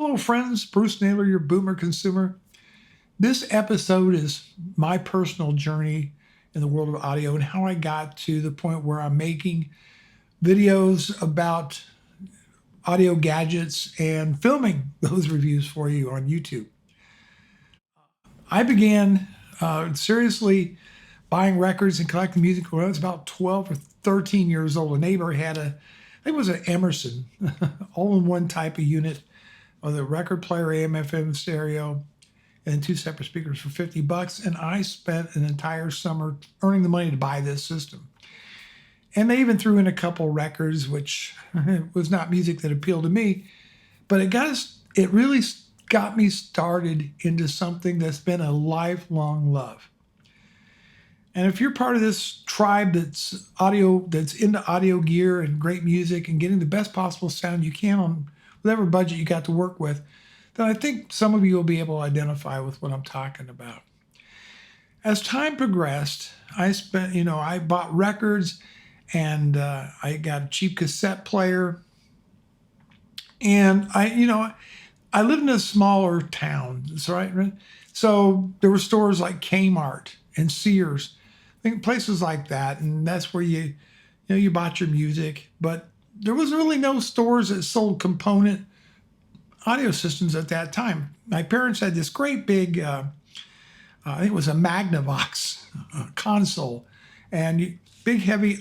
Hello, friends. Bruce Naylor, your boomer consumer. This episode is my personal journey in the world of audio and how I got to the point where I'm making videos about audio gadgets and filming those reviews for you on YouTube. I began seriously buying records and collecting music when I was about 12 or 13 years old. A neighbor had I think it was an Emerson, all-in-one type of unit with a record player, AM/FM stereo, and two separate speakers for $50. And I spent an entire summer earning the money to buy this system. And they even threw in a couple records, which was not music that appealed to me, but it really got me started into something that's been a lifelong love. And if you're part of this tribe that's into audio gear and great music and getting the best possible sound you can on whatever budget you got to work with, then I think some of you will be able to identify with what I'm talking about. As time progressed, I bought records and I got a cheap cassette player. And I lived in a smaller town, right? So there were stores like Kmart and Sears, I think places like that, and that's where you bought your music. But there was really no stores that sold component audio systems at that time. My parents had this great big, I think it was a Magnavox console, and big heavy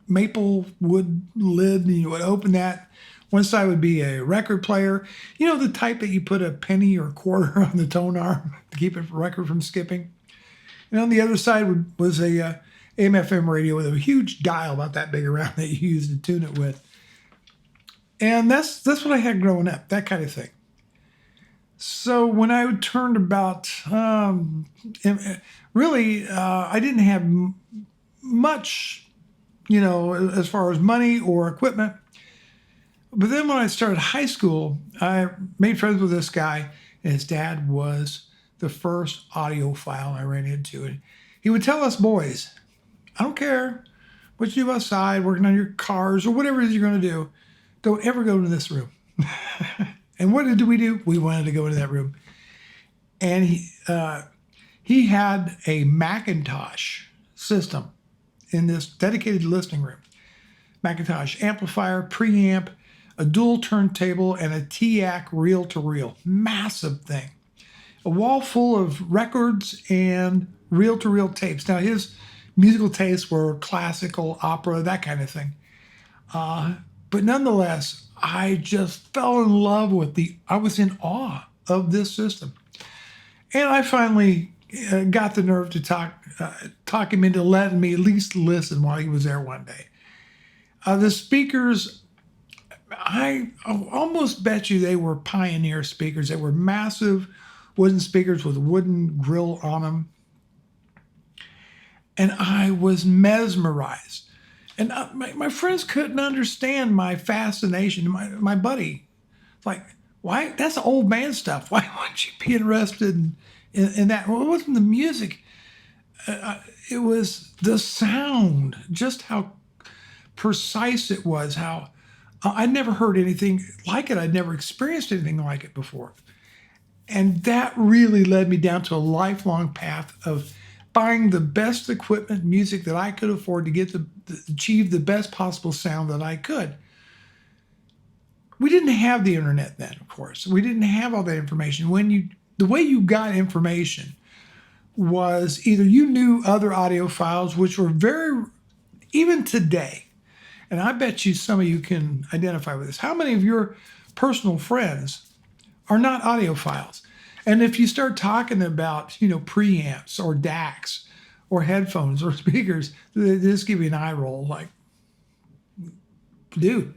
maple wood lid, and you would open that. One side would be a record player, the type that you put a penny or a quarter on the tone arm to keep a record from skipping. And on the other side was a AM/FM radio with a huge dial about that big around that you used to tune it with. And that's what I had growing up, that kind of thing. So when I turned about, I didn't have much, as far as money or equipment. But then when I started high school, I made friends with this guy, and his dad was the first audiophile I ran into. And he would tell us boys, I don't care what you do outside, working on your cars or whatever it is you're going to do, don't ever go to this room. And what did we do? We wanted to go into that room. And he had a Macintosh system in this dedicated listening room. Macintosh amplifier, preamp, a dual turntable, and a TAC reel-to-reel. Massive thing. A wall full of records and reel-to-reel tapes. Now, his musical tastes were classical, opera, that kind of thing. But nonetheless, I just fell in love I was in awe of this system. And I finally got the nerve to talk him into letting me at least listen while he was there one day. The speakers, I almost bet you they were Pioneer speakers. They were massive wooden speakers with a wooden grill on them. And I was mesmerized. And my friends couldn't understand my fascination. My buddy, like, why? That's old man stuff. Why wouldn't you be interested in that? Well, it wasn't the music. It was the sound, just how precise it was, how I'd never heard anything like it. I'd never experienced anything like it before. And that really led me down to a lifelong path of buying the best equipment, music that I could afford to achieve the best possible sound that I could. We didn't have the internet then, of course. We didn't have all that information. The way you got information was either you knew other audiophiles, which were even today, and I bet you some of you can identify with this. How many of your personal friends are not audiophiles? And if you start talking about, preamps or DACs or headphones or speakers, they just give you an eye roll like, dude,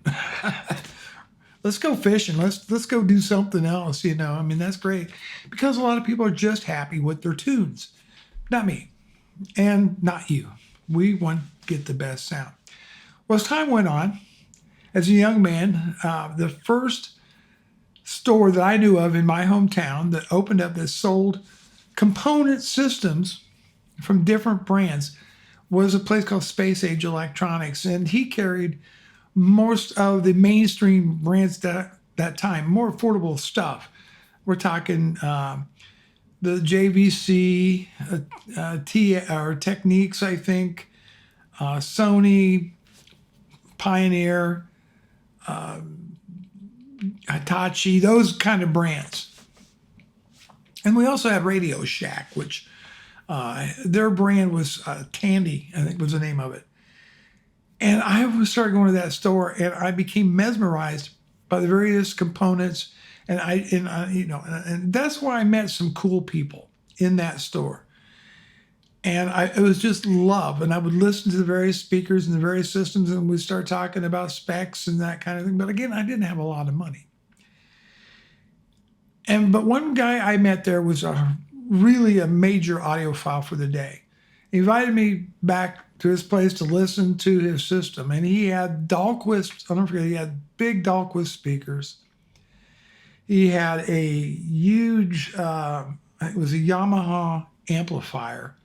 let's go fishing. Let's go do something else, that's great. Because a lot of people are just happy with their tunes. Not me and not you. We want to get the best sound. Well, as time went on, as a young man, the first store that I knew of in my hometown that opened up that sold component systems from different brands was a place called Space Age Electronics. And he carried most of the mainstream brands that that time, more affordable stuff. We're talking the JVC, or Techniques, I think, Sony, Pioneer, Hitachi, those kind of brands. And we also had Radio Shack, which their brand was Tandy, I think was the name of it. And I started going to that store, and I became mesmerized by the various components. And and that's why I met some cool people in that store. And it was just love. And I would listen to the various speakers and the various systems, and we'd start talking about specs and that kind of thing. But again, I didn't have a lot of money. But one guy I met there was really a major audiophile for the day. He invited me back to his place to listen to his system. And he had Dahlquist, I'll never forget, he had big Dahlquist speakers. He had a huge, it was a Yamaha amplifier.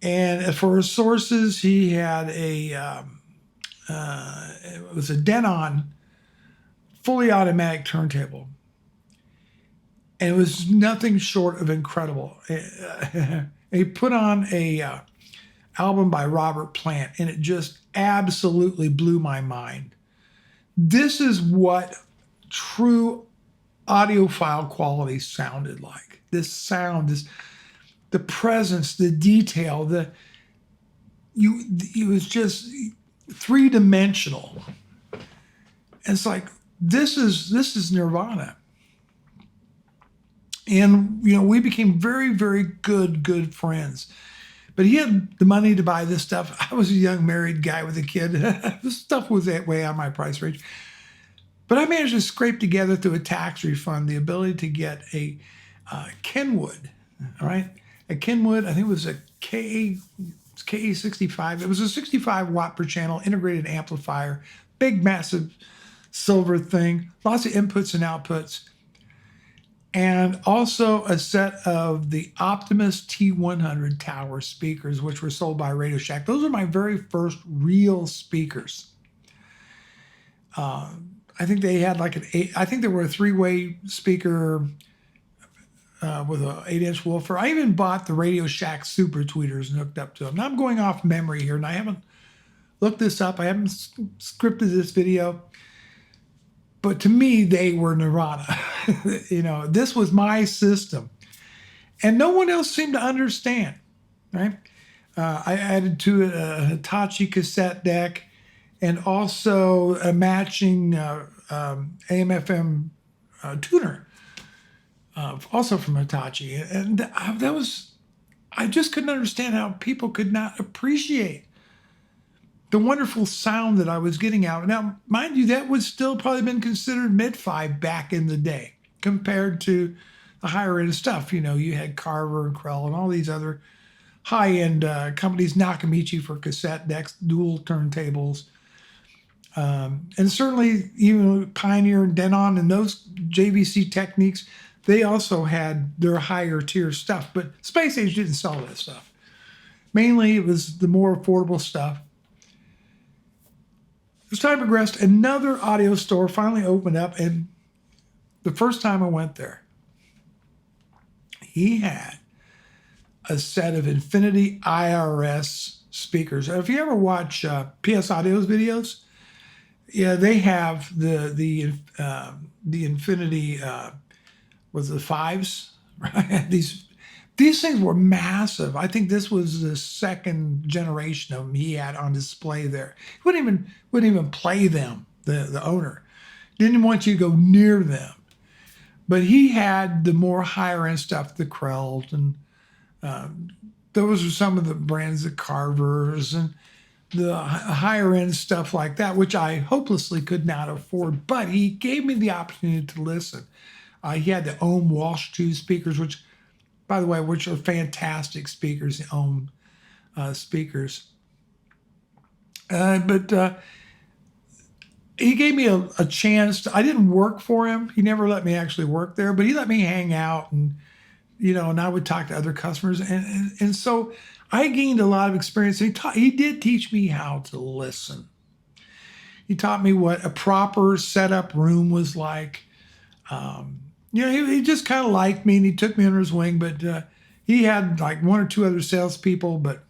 And for his sources, he had it was a Denon fully automatic turntable. And it was nothing short of incredible. He put on a album by Robert Plant, and it just absolutely blew my mind. This is what true audiophile quality sounded like. This sound, the presence, the detail, it was just three-dimensional. And it's like, this is Nirvana. And, we became very, very good friends. But he had the money to buy this stuff. I was a young married guy with a kid. This stuff was way out of my price range. But I managed to scrape together through a tax refund the ability to get a Kenwood, all right? A Kenwood, I think it was a KA65. It was a 65 watt per channel integrated amplifier, big, massive silver thing, lots of inputs and outputs. And also a set of the Optimus T100 tower speakers, which were sold by Radio Shack. Those are my very first real speakers. I think they had I think they were a 3-way speaker with an 8-inch woofer. I even bought the Radio Shack Super Tweeters and hooked up to them. Now I'm going off memory here, and I haven't looked this up. I haven't scripted this video. But to me, they were Nirvana. This was my system. And no one else seemed to understand, right? I added to it a Hitachi cassette deck and also a matching AM/FM tuner, also from Hitachi. And I just couldn't understand how people could not appreciate the wonderful sound that I was getting out. Now, mind you, that would still probably been considered mid-5 back in the day compared to the higher end stuff. You had Carver and Krell and all these other high-end companies, Nakamichi for cassette decks, dual turntables. And certainly, Pioneer and Denon and those JVC Techniques, they also had their higher tier stuff. But Space Age didn't sell that stuff. Mainly, it was the more affordable stuff. As time progressed, another audio store finally opened up, and the first time I went there, he had a set of Infinity IRS speakers. If you ever watch PS Audio's videos, yeah, they have the Infinity was the 5s, right? These things were massive. I think this was the second generation of them he had on display there. He wouldn't even play them, the owner. Didn't want you to go near them. But he had the more higher end stuff, the Krells, and those are some of the brands, the Carvers, and the higher end stuff like that, which I hopelessly could not afford. But he gave me the opportunity to listen. He had the Ohm Walsh 2 speakers, which, by the way, which are fantastic speakers, the Ohm speakers. But he gave me a chance. I didn't work for him. He never let me actually work there, but he let me hang out, and and I would talk to other customers, and so I gained a lot of experience. He did teach me how to listen. He taught me what a proper setup room was like. He just kind of liked me, and he took me under his wing. But he had like one or two other salespeople. But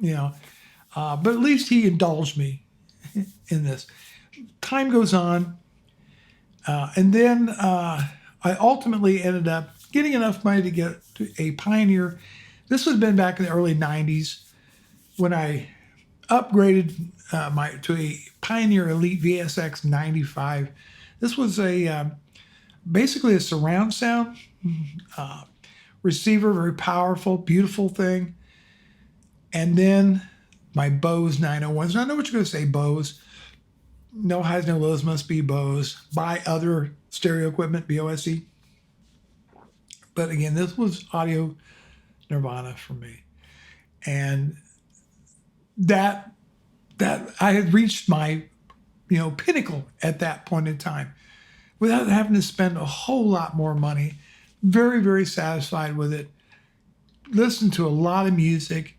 but at least he indulged me in this. Time goes on, and then I ultimately ended up getting enough money to get to a Pioneer. This would have been back in the early '90s when I upgraded to a Pioneer Elite VSX 95. This was basically a surround sound receiver, very powerful, beautiful thing. And then my Bose 901s. Now, I know what you're going to say, Bose. No highs, no lows, must be Bose. Buy other stereo equipment, BOSE. But again, this was audio nirvana for me. And that I had reached my pinnacle at that point in time without having to spend a whole lot more money. Very, very satisfied with it. Listened to a lot of music,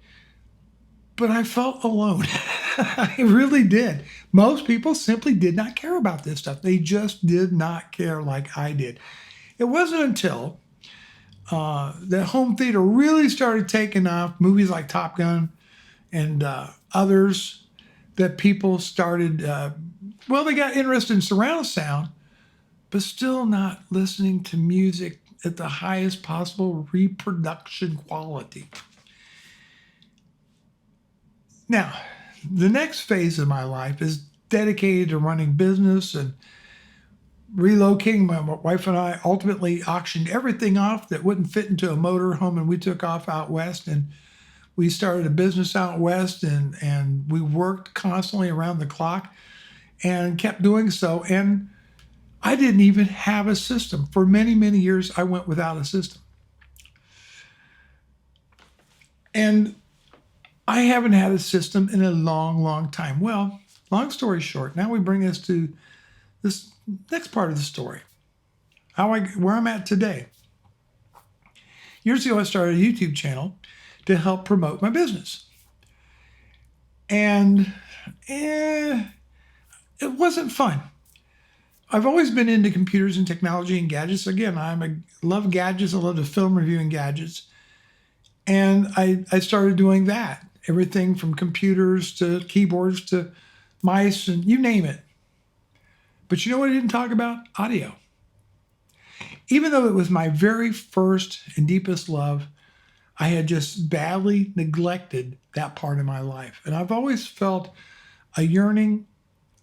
but I felt alone. I really did. Most people simply did not care about this stuff. They just did not care like I did. It wasn't until the home theater really started taking off, movies like Top Gun and others, that people started, they got interested in surround sound, but still not listening to music at the highest possible reproduction quality. Now, the next phase of my life is dedicated to running business and relocating. My wife and I ultimately auctioned everything off that wouldn't fit into a motor home, and we took off out west, and we started a business out west, and we worked constantly around the clock and kept doing so. And I didn't even have a system. For many, many years, I went without a system. And I haven't had a system in a long, long time. Well, long story short, now we bring us to this next part of the story. Where I'm at today. Years ago, I started a YouTube channel to help promote my business. And it wasn't fun. I've always been into computers and technology and gadgets. Again, I love gadgets. I love to film reviewing gadgets. And I started doing that. Everything from computers to keyboards to mice and you name it. But you know what I didn't talk about? Audio. Even though it was my very first and deepest love, I had just badly neglected that part of my life. And I've always felt a yearning,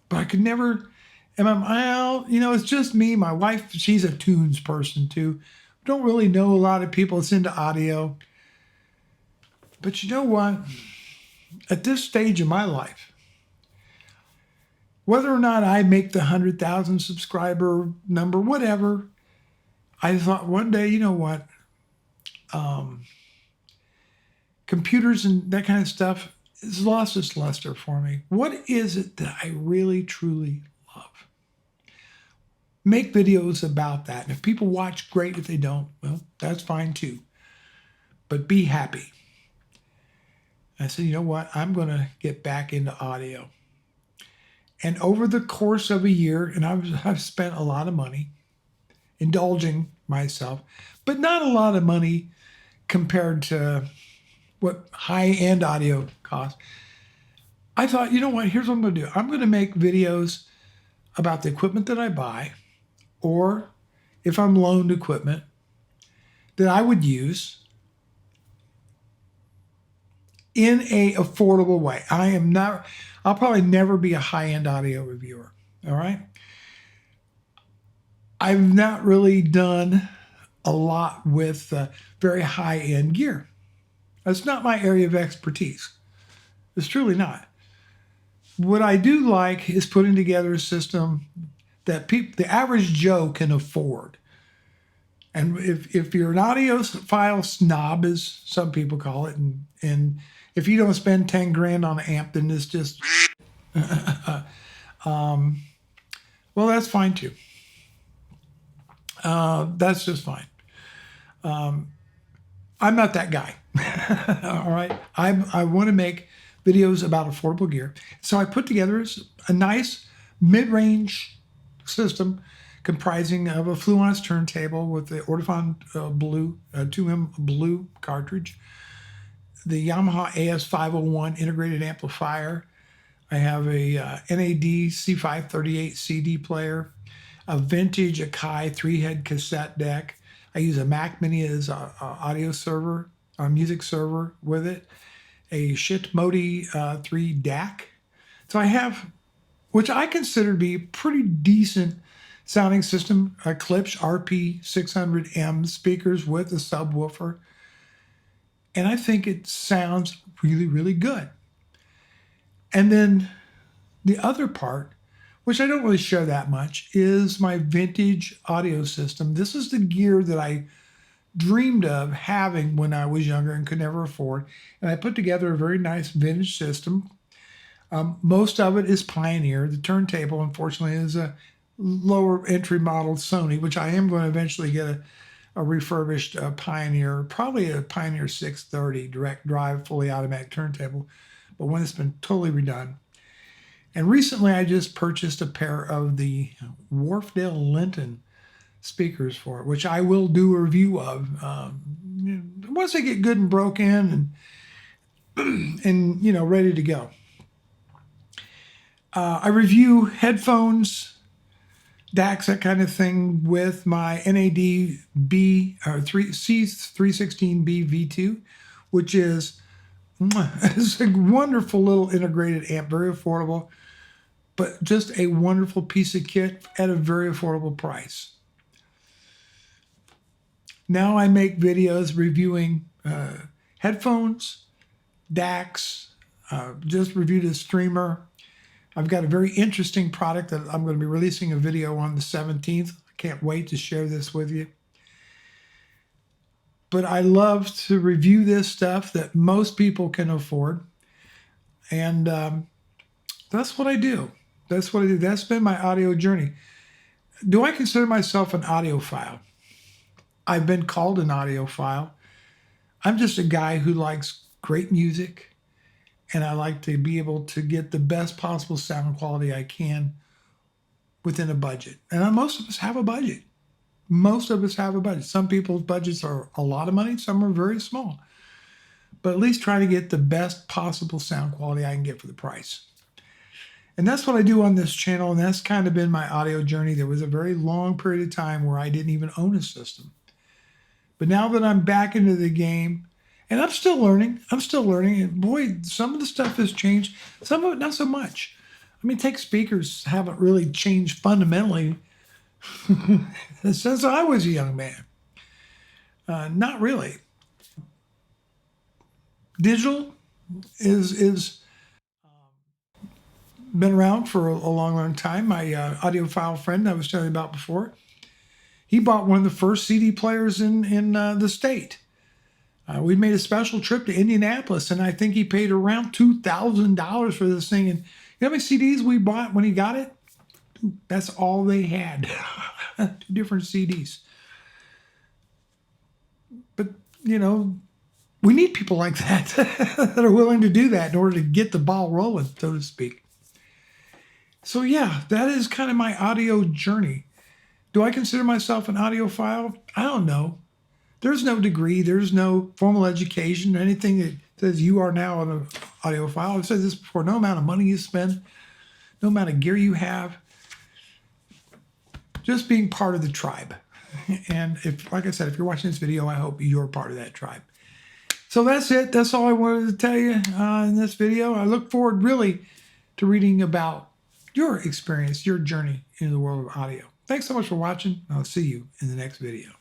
but I could never, it's just me. My wife, she's a tunes person too. Don't really know a lot of people that's into audio. But you know what? At this stage of my life, whether or not I make the 100,000 subscriber number, whatever, I thought one day, you know what? Computers and that kind of stuff has lost its luster for me. What is it that I really, truly love? Make videos about that. And if people watch, great. If they don't, well, that's fine too. But be happy. I said, you know what? I'm going to get back into audio. And over the course of a year, and I've spent a lot of money indulging myself, but not a lot of money compared to what high-end audio costs. I thought, you know what? Here's what I'm going to do. I'm going to make videos about the equipment that I buy, or if I'm loaned equipment that I would use in a affordable way. I'll probably never be a high-end audio reviewer, all right? I've not really done a lot with very high-end gear. That's not my area of expertise. It's truly not. What I do like is putting together a system that the average Joe can afford. And if you're an audiophile snob, as some people call it, and if you don't spend 10 grand on an amp, then it's just, well, that's fine too. That's just fine. I'm not that guy. All right. I want to make videos about affordable gear. So I put together a nice mid-range system comprising of a Fluence turntable with the Audiophile Blue 2M Blue cartridge, the Yamaha AS501 integrated amplifier. I have a NAD C538 CD player, a vintage Akai 3-head cassette deck. I use a Mac Mini as a audio server, a music server with it, a Shit Modi 3 DAC. So I have, which I consider to be a pretty decent sounding system, a Klipsch RP600M speakers with a subwoofer. And I think it sounds really, really good. And then the other part, which I don't really share that much, is my vintage audio system. This is the gear that I dreamed of having when I was younger and could never afford. And I put together a very nice vintage system. Most of it is Pioneer. The turntable, unfortunately, is a lower entry model Sony, which I am going to eventually get a refurbished Pioneer, probably a Pioneer 630 direct drive, fully automatic turntable, but one that's been totally redone. And recently I just purchased a pair of the Wharfdale Linton speakers for it, which I will do a review of once they get good and broken and ready to go. I review headphones, DACs, that kind of thing, with my NAD C316B V2, which is a wonderful little integrated amp, very affordable, but just a wonderful piece of kit at a very affordable price. Now I make videos reviewing headphones, DACs, just reviewed a streamer. I've got a very interesting product that I'm going to be releasing a video on the 17th. I can't wait to share this with you. But I love to review this stuff that most people can afford. And that's what I do. That's what I do. That's been my audio journey. Do I consider myself an audiophile? I've been called an audiophile. I'm just a guy who likes great music, and I like to be able to get the best possible sound quality I can within a budget. And most of us have a budget. Most of us have a budget. Some people's budgets are a lot of money. Some are very small. But at least try to get the best possible sound quality I can get for the price. And that's what I do on this channel. And that's kind of been my audio journey. There was a very long period of time where I didn't even own a system. But now that I'm back into the game, and I'm still learning. And boy, some of the stuff has changed. Some of it not so much. I mean, take speakers haven't really changed fundamentally since I was a young man. Not really. Digital is been around for a long, long time. My audiophile friend I was telling you about before, he bought one of the first CD players in the state. We made a special trip to Indianapolis, and I think he paid around $2,000 for this thing. And you know how many CDs we bought when he got it? That's all they had. 2 different CDs. But, we need people like that that are willing to do that in order to get the ball rolling, so to speak. So, yeah, that is kind of my audio journey. Do I consider myself an audiophile? I don't know. There's no degree, there's no formal education, anything that says you are now an audiophile. I've said this before, no amount of money you spend, no amount of gear you have, just being part of the tribe. And like I said, if you're watching this video, I hope you're part of that tribe. So that's it. That's all I wanted to tell you in this video. I look forward really to reading about your experience, your journey into the world of audio. Thanks so much for watching. I'll see you in the next video.